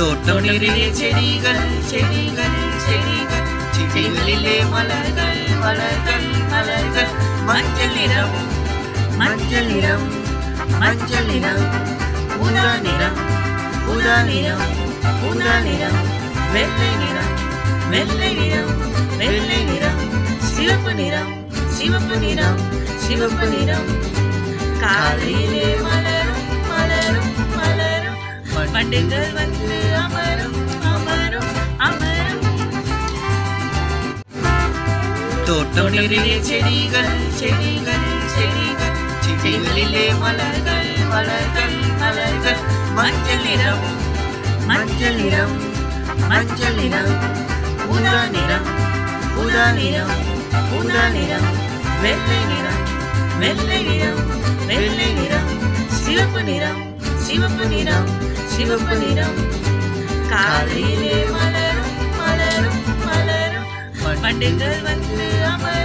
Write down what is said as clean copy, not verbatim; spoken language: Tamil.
தோட்டம் நிறைய செடிகள் செடிகள் செடிகள் செடிகளிலே மலர்கள் மலர்கள் மலர்கள் மஞ்சள் நிறம் மஞ்சள் நிறம் மஞ்சள் நிறம் ஊதா நிறம் ஊதா நிறம் ஊதா நிறம் வெள்ளை நிறம் வெள்ளை நிறம் வெள்ளை நிறம் சிவப்பு நிறம் சிவப்பு நிறம் சிவப்பு நிறம் காலையிலே மலரும் மலரும் மலரும் பண்டுகள் வந்து அமரும் அமரும் அமரும் தோட்டம் நிறைய செடிகள் செடிகள் செடிகள் செடிகளிலே மலர்கள் மலர்கள் மலர்கள் மஞ்சள் நிறம் மஞ்சள் நிறம் மஞ்சள் நிறம் ஊதா நிறம் ஊதா நிறம் ஊதா நிறம் வெள்ளை நிறம் வெள்ளை நிறம் வெள்ளை நிறம் சிவப்பு நிறம் சிவப்பு நிறம் சிவப்பு நிறம் காலையிலே மலரும் மலரும் மலரும் பண்டுகள் வந்து அமரும்